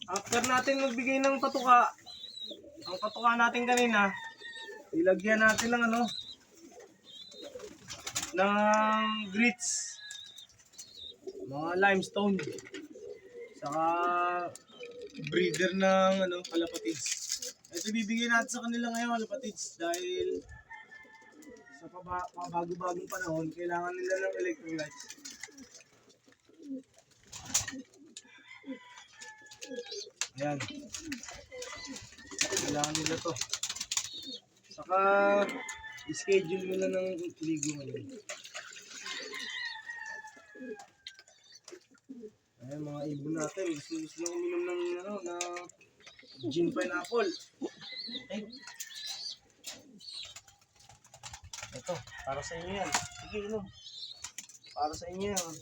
After natin magbigay ng patuka, ang patuka natin kanina, ilagyan natin ng ano, ng grits, mga limestone, saka breeder ng ano, kalapatids. Ito bibigyan natin sa kanila ngayon, kalapatids, dahil sa bago-bagong panahon, kailangan nila ng electrolytes. Ayan. Kailangan nila to. Saka, schedule mo na ng ligo ngayon. Ayan, mga ibon natin. Gusto lang uminom ng, ano, na gin pineapple. Okay. Ito, para sa inyo yan. Sige, inom. Para sa inyo yan.